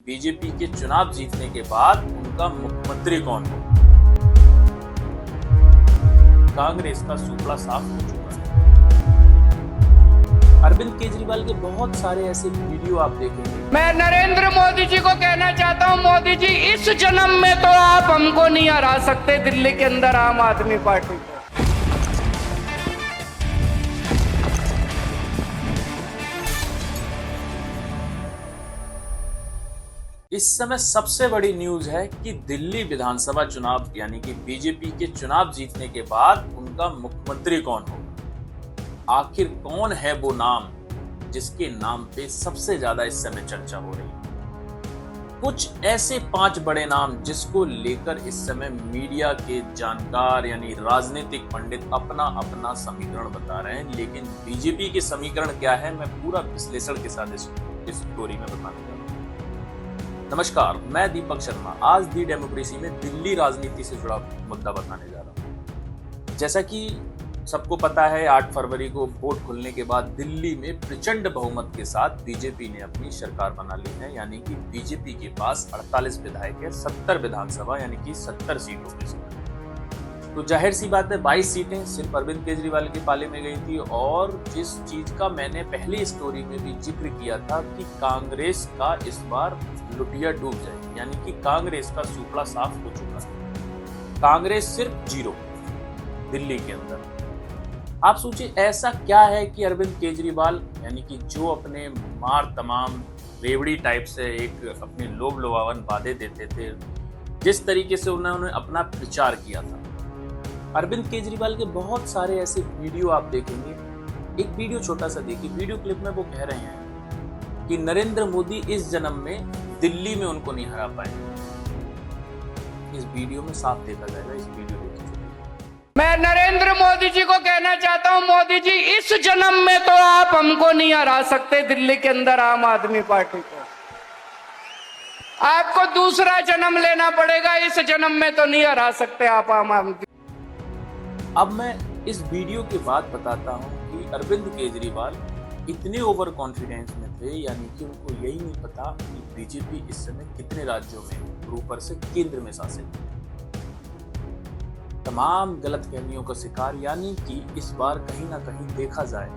BJP के चुनाव जीतने के बाद उनका मुख्यमंत्री कौन हो? कांग्रेस का सूपड़ा साफ हो चुका है। अरविंद केजरीवाल के बहुत सारे ऐसे वीडियो आप देखेंगे। मैं नरेंद्र मोदी जी को कहना चाहता हूं, मोदी जी इस जन्म में तो आप हमको नहीं हरा सकते दिल्ली के अंदर आम आदमी पार्टी को। इस समय सबसे बड़ी न्यूज है कि दिल्ली विधानसभा चुनाव यानी कि बीजेपी के चुनाव जीतने के बाद उनका मुख्यमंत्री कौन होगा। आखिर कौन है वो नाम जिसके नाम पे सबसे ज्यादा इस समय चर्चा हो रही है। कुछ ऐसे 5 बड़े नाम जिसको लेकर इस समय मीडिया के जानकार यानी राजनीतिक पंडित अपना अपना समीकरण बता रहे हैं, लेकिन बीजेपी के समीकरण क्या है मैं पूरा विश्लेषण के साथ इस स्टोरी में बताने जा रहा हूं। नमस्कार, मैं दीपक शर्मा आज दी डेमोक्रेसी में दिल्ली राजनीति से जुड़ा मुद्दा बताने जा रहा हूं। जैसा कि सबको पता है, 8 फरवरी को वोट खुलने के बाद दिल्ली में प्रचंड बहुमत के साथ बीजेपी ने अपनी सरकार बना ली है, यानी कि बीजेपी के पास 48 विधायक है, 70 विधानसभा यानी कि 70 सीटों पे से। तो जाहिर सी बात है 22 सीटें सिर्फ अरविंद केजरीवाल के पाले में गई थी। और जिस चीज का मैंने पहली स्टोरी में भी जिक्र किया था कि कांग्रेस का इस बार लुटिया डूब जाए, यानी कि कांग्रेस का सूपड़ा साफ हो चुका है। कांग्रेस सिर्फ 0 दिल्ली के अंदर। आप सोचिए ऐसा क्या है कि अरविंद केजरीवाल यानी कि जो अपने मार तमाम रेवड़ी टाइप से एक अपने लोभ लुभावन वादे देते थे, जिस तरीके से उन्होंने अपना प्रचार किया था। अरविंद केजरीवाल के बहुत सारे ऐसे वीडियो आप देखेंगे। एक वीडियो छोटा सा देखिए, वीडियो क्लिप में वो कह रहे हैं कि नरेंद्र मोदी इस जन्म में दिल्ली में उनको नहीं हरा पाए। इस वीडियो में साफ देखा जाएगा, इस वीडियो देखिए। मैं नरेंद्र मोदी जी को कहना चाहता हूं, मोदी जी इस जन्म में तो आप हमको नहीं हरा सकते दिल्ली के अंदर आम आदमी पार्टी को। आपको दूसरा जन्म लेना पड़ेगा, इस जन्म में तो नहीं हरा सकते आप आम आदमी। अब मैं इस वीडियो के बाद बताता हूं कि अरविंद केजरीवाल इतने ओवर कॉन्फिडेंस में थे, यानी कि उनको यही नहीं पता कि बीजेपी इस समय कितने राज्यों में और ऊपर से केंद्र में शासित है। तमाम गलतफहमियों का शिकार, यानी कि इस बार कहीं ना कहीं देखा जाए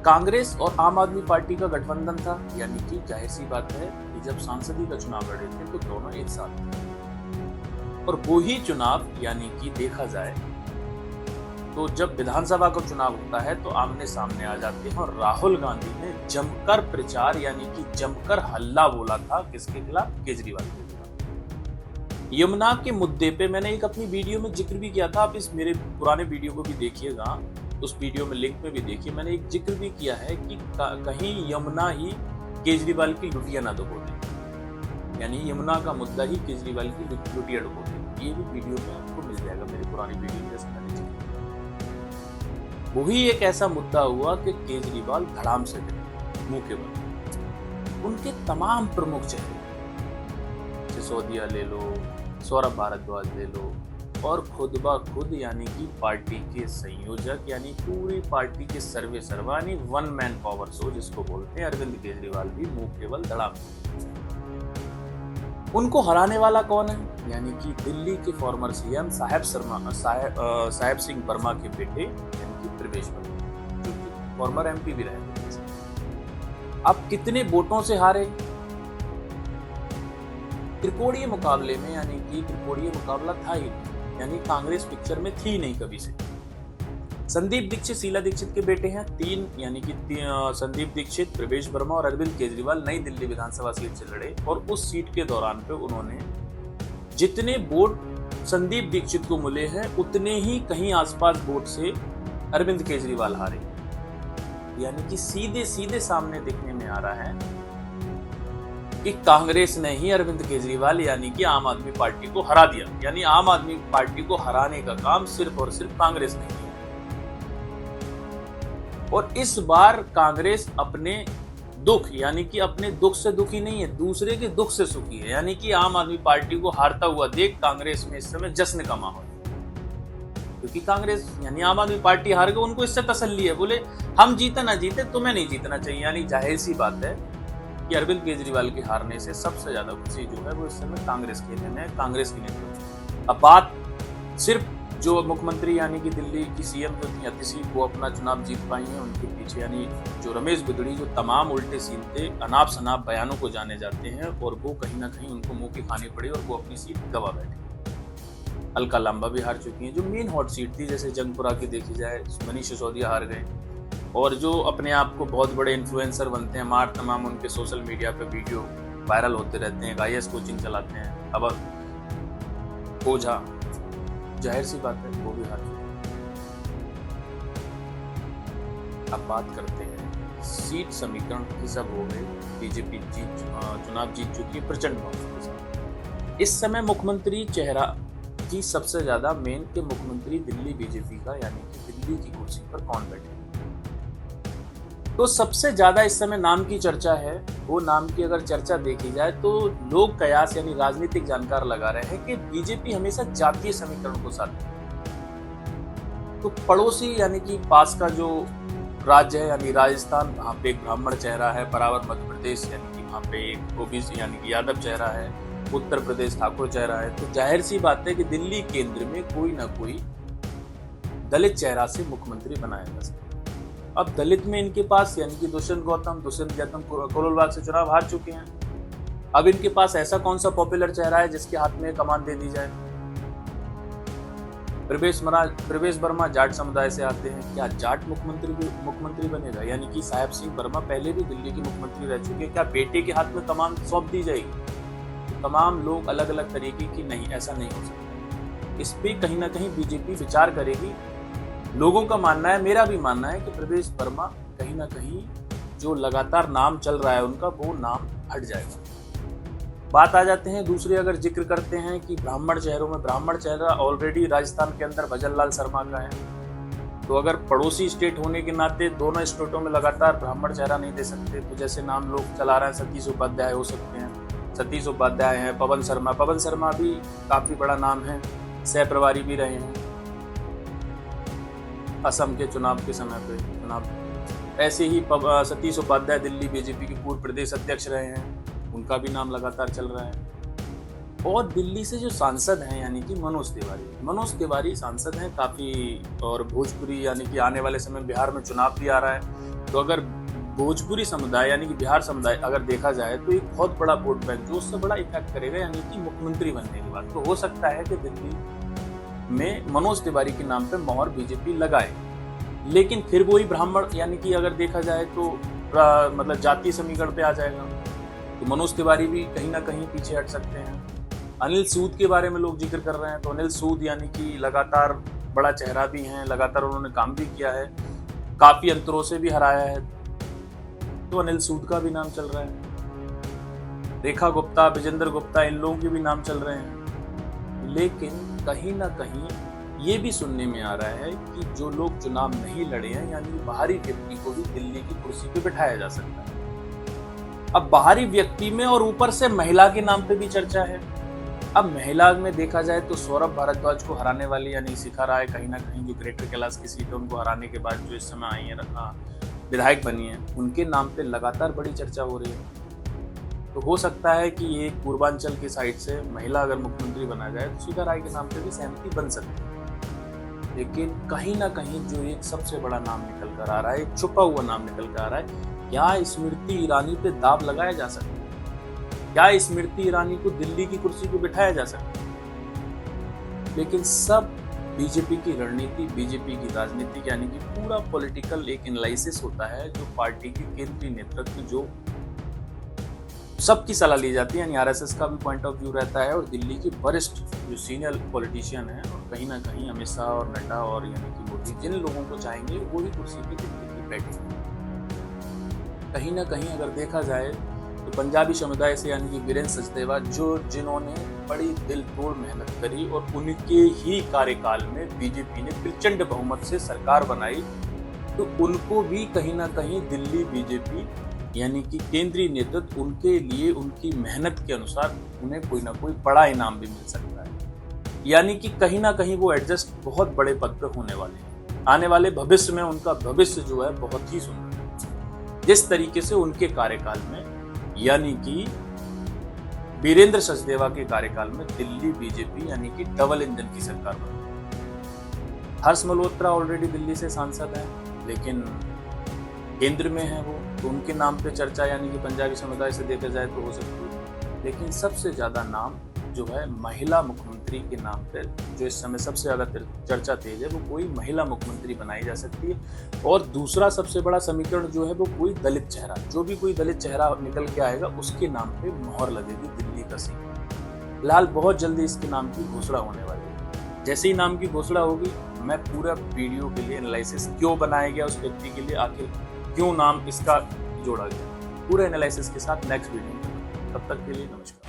कांग्रेस और आम आदमी पार्टी का गठबंधन था, यानी कि जाहिर सी बात है कि जब सांसदीय का चुनाव लड़े थे तो दोनों एक साथ थे। और वो ही चुनाव यानी कि देखा जाए तो जब विधानसभा का चुनाव होता है तो आमने सामने आ जाते हैं। और राहुल गांधी ने जमकर प्रचार यानी कि जमकर हल्ला बोला था किसके खिलाफ? केजरीवाल के खिलाफ। यमुना के मुद्दे पे मैंने एक अपनी वीडियो में जिक्र भी किया था, आप इस मेरे पुराने वीडियो को भी देखिएगा, उस वीडियो में लिंक में भी देखिए। मैंने एक जिक्र भी किया है कि कहीं यमुना ही केजरीवाल की लुटिया ना डुबो दे, यानी यमुना का मुद्दा ही केजरीवाल की लुटिया डुबो दे। ये भी वीडियो में आपको मिल जाएगा, मेरी पुरानी वीडियो जैसे मैंने जिक्र। वही एक ऐसा मुद्दा हुआ कि केजरीवाल धड़ाम से गिरे मुंह के बल। उनके तमाम प्रमुख चेहरे, सिसोदिया ले लो, सौरभ भारद्वाज ले लो, और खुद ब खुद यानी कि पार्टी के संयोजक यानी पूरी पार्टी के सर्वे सर्वा यानी 1 मैन पावर शो जिसको बोलते हैं, अरविंद केजरीवाल भी मुंह केवल धड़ाम। उनको हराने वाला कौन है? यानी कि दिल्ली के फॉर्मर सीएम साहेब सिंह वर्मा के बेटे यानी कि प्रवेश वर्मा, जो कि फॉर्मर एमपी भी रहे थे। अब कितने वोटों से हारे? त्रिकोणीय मुकाबले में, यानी कि त्रिकोणीय मुकाबला था ही, यानी कांग्रेस पिक्चर में थी नहीं कभी से। संदीप दीक्षित शीला दीक्षित के बेटे हैं, 3 यानी कि संदीप दीक्षित, प्रवेश वर्मा और अरविंद केजरीवाल नई दिल्ली विधानसभा सीट से लड़े। और उस सीट के दौरान पे उन्होंने जितने वोट संदीप दीक्षित को मिले हैं उतने ही कहीं आसपास वोट से अरविंद केजरीवाल हारे। यानी कि सीधे सीधे सामने दिखने में आ रहा है कि कांग्रेस ने ही अरविंद केजरीवाल यानी कि आम आदमी पार्टी को हरा दिया। यानी आम आदमी पार्टी को हराने का काम सिर्फ और सिर्फ कांग्रेस ने किया। और इस बार कांग्रेस अपने दुख यानी कि अपने दुख से दुखी नहीं है, दूसरे के दुख से सुखी है। यानी कि आम आदमी पार्टी को हारता हुआ देख कांग्रेस में इस समय जश्न का माहौल, क्योंकि कांग्रेस यानी आम आदमी पार्टी हार गई, उनको इससे तसल्ली है, बोले हम जीते ना जीते तुम्हें नहीं जीतना चाहिए। यानी जाहिर सी बात है कि अरविंद केजरीवाल के हारने से सबसे ज्यादा खुशी जो है वो इस समय कांग्रेस के में, कांग्रेस की नेतृत्व। अब बात सिर्फ जो मुख्यमंत्री यानी कि दिल्ली की सीएम जो थी अतिशी, वो अपना चुनाव जीत पाई हैं, उनके पीछे यानी जो रमेश बिगड़ी जो तमाम उल्टे सीधे अनाप शनाप बयानों को जाने जाते हैं, और वो कहीं ना कहीं उनको मुंह की खानी पड़ी और वो अपनी सीट गवा बैठे। अलका लांबा भी हार चुकी हैं, जो मेन हॉट सीट थी, जैसे जंगपुरा की देखी जाए मनीष सिसोदिया हार गए, और जो अपने आप को बहुत बड़े इन्फ्लुएंसर बनते हैं, मार तमाम उनके सोशल मीडिया पे वीडियो वायरल होते रहते हैं, IAS कोचिंग चलाते हैं, अब ओझा, जाहिर सी बात है वो भी हार चुके। अब बात करते हैं सीट समीकरण की, सब हो गए, बीजेपी चुनाव जीत चुकी है प्रचंड बहुमत के साथ। इस समय मुख्यमंत्री चेहरा की सबसे ज्यादा मेन के मुख्यमंत्री दिल्ली बीजेपी का यानी कि दिल्ली की कुर्सी पर कौन बैठे, तो सबसे ज्यादा इस समय नाम की चर्चा है। वो नाम की अगर चर्चा देखी जाए तो लोग कयास यानी राजनीतिक जानकार लगा रहे हैं कि बीजेपी हमेशा जातीय समीकरण को साथ, तो पड़ोसी यानी कि पास का जो राज्य है यानी राजस्थान, वहाँ पे एक ब्राह्मण चेहरा है, बराबर मध्य प्रदेश यानी कि वहाँ पे एक ओबीसी यानी कि यादव चेहरा है, उत्तर प्रदेश ठाकुर चेहरा है, तो जाहिर सी बात है कि दिल्ली केंद्र में कोई ना कोई दलित चेहरा से मुख्यमंत्री बनाया जा सकता है। अब दलित में इनके पास यानी कि दुष्यंत गौतम कोरोलबाग से चुनाव हार चुके हैं। अब इनके पास ऐसा कौन सा पॉपुलर चेहरा है जिसके हाथ में कमान दे दी जाए? प्रवेश वर्मा जाट समुदाय से आते हैं, क्या जाट मुख्यमंत्री बनेगा? यानी कि साहेब सिंह वर्मा पहले भी दिल्ली के मुख्यमंत्री रह चुके, क्या बेटे के हाथ में कमान सौंप दी जाएगी? तो तमाम लोग अलग अलग तरीके की, नहीं ऐसा नहीं हो सकता। इस पे कहीं ना कहीं बीजेपी विचार करेगी। लोगों का मानना है, मेरा भी मानना है कि प्रवेश वर्मा कहीं ना कहीं जो लगातार नाम चल रहा है उनका, वो नाम हट जाएगा। बात आ जाते हैं दूसरे, अगर जिक्र करते हैं कि ब्राह्मण चेहरों में, ब्राह्मण चेहरा ऑलरेडी राजस्थान के अंदर भजन लाल शर्मा का है, तो अगर पड़ोसी स्टेट होने के नाते दोनों स्टेटों में लगातार ब्राह्मण चेहरा नहीं दे सकते, तो जैसे नाम लोग चला रहे हैं सतीश उपाध्याय हो सकते हैं, सतीश उपाध्याय हैं, पवन शर्मा भी काफी बड़ा नाम है, सह प्रभारी भी रहे हैं असम के चुनाव के समय पे ऐसे ही सतीश उपाध्याय दिल्ली बीजेपी के पूर्व प्रदेश अध्यक्ष रहे हैं, उनका भी नाम लगातार चल रहा है। और दिल्ली से जो सांसद हैं यानी कि मनोज तिवारी सांसद हैं काफी, और भोजपुरी यानी कि आने वाले समय बिहार में चुनाव भी आ रहा है, तो अगर भोजपुरी समुदाय यानी कि बिहार समुदाय अगर देखा जाए तो एक बहुत बड़ा वोट बैंक जो उससे बड़ा इफेक्ट करेगा, यानी कि मुख्यमंत्री बनने के बाद तो हो सकता है कि दिल्ली में मनोज तिवारी के नाम पे मोहर बीजेपी लगाए। लेकिन फिर वही ब्राह्मण यानी कि अगर देखा जाए तो मतलब जातीय समीकरण पे आ जाएगा, तो मनोज तिवारी भी कहीं ना कहीं पीछे हट सकते हैं। अनिल सूद के बारे में लोग जिक्र कर रहे हैं, तो अनिल सूद यानी कि लगातार बड़ा चेहरा भी हैं, लगातार उन्होंने काम भी किया है, काफी अंतरों से भी हराया है, तो अनिल सूद का भी नाम चल रहा है। रेखा गुप्ता, विजेंद्र गुप्ता, इन लोगों के भी नाम चल रहे हैं। लेकिन कहीं ना कहीं ये भी सुनने में आ रहा है कि जो लोग चुनाव नहीं लड़े हैं यानी बाहरी व्यक्ति को भी दिल्ली की कुर्सी पे बिठाया जा सकता है। अब बाहरी व्यक्ति में और ऊपर से महिला के नाम पे भी चर्चा है। अब महिला में देखा जाए तो सौरभ भारद्वाज को हराने वाली यानी शिखा राय कहीं ना कहीं जो ग्रेटर कैलाश की सीट है उनको हराने के बाद जो इस समय आई है विधायक बनी है, उनके नाम पे लगातार बड़ी चर्चा हो रही है। तो हो सकता है कि ये पूर्वांचल की साइड से महिला अगर मुख्यमंत्री बना जाए तो शिखा राय के नाम पे भी सहमति बन सकती है। लेकिन कहीं ना कहीं जो एक सबसे बड़ा नाम निकल कर आ रहा है, एक छुपा हुआ नाम निकल कर आ रहा है, क्या स्मृति ईरानी पे दाव लगाया जा सकता है? क्या स्मृति ईरानी को दिल्ली की कुर्सी पे बिठाया जा सकता है? लेकिन सब बीजेपी की रणनीति, बीजेपी की राजनीति यानी कि पूरा पॉलिटिकल एक एनालिसिस होता है जो पार्टी के केंद्रीय नेतृत्व जो सबकी सलाह ली जाती है, यानी आरएसएस का भी पॉइंट ऑफ व्यू रहता है, और दिल्ली के वरिष्ठ जो सीनियर पॉलिटिशियन हैं और कहीं ना कहीं अमित शाह और नड्डा और यानी कि मोदी जिन लोगों को चाहेंगे वो ही कुर्सी पे दिल्ली की बैठेंगे। कहीं ना कहीं अगर देखा जाए तो पंजाबी समुदाय से यानी कि वीरेंद्र सचदेवा जिन्होंने बड़ी दिल तोड़ मेहनत करी और उनके ही कार्यकाल में बीजेपी ने प्रचंड बहुमत से सरकार बनाई, तो उनको भी कहीं ना कहीं दिल्ली बीजेपी यानी कि केंद्रीय नेतृत्व उनके लिए उनकी मेहनत के अनुसार उन्हें कोई ना कोई बड़ा इनाम भी मिल सकता है। यानी कि कहीं ना कहीं वो एडजस्ट बहुत बड़े पद पर होने वाले हैं। आने वाले भविष्य में उनका भविष्य जो है बहुत ही सुंदर है। जिस तरीके से उनके कार्यकाल में यानी कि वीरेंद्र सचदेवा के कार्यकाल में दिल्ली बीजेपी यानी कि डबल इंजन की सरकार बनी। हर्ष मल्होत्रा ऑलरेडी दिल्ली से सांसद हैं, लेकिन केंद्र में है वो, तो उनके नाम पे चर्चा यानी कि पंजाबी समुदाय से देखा जाए तो हो सकती है। लेकिन सबसे ज्यादा नाम जो है महिला मुख्यमंत्री के नाम पे, जो इस समय सबसे ज्यादा चर्चा तेज है, वो कोई महिला मुख्यमंत्री बनाई जा सकती है। और दूसरा सबसे बड़ा समीकरण जो है वो कोई दलित चेहरा, जो भी कोई दलित चेहरा निकल के आएगा उसके नाम पे मोहर लगेगी दिल्ली का सीएम। फिलहाल बहुत जल्दी इसके नाम की घोषणा होने वाली है। जैसे ही नाम की घोषणा होगी, मैं पूरा वीडियो के लिए एनालिसिस, क्यों बनाया गया उस व्यक्ति के लिए, आखिर क्यों नाम इसका जोड़ा गया, पूरे एनालिसिस के साथ नेक्स्ट वीडियो में। तब तक के लिए नमस्कार।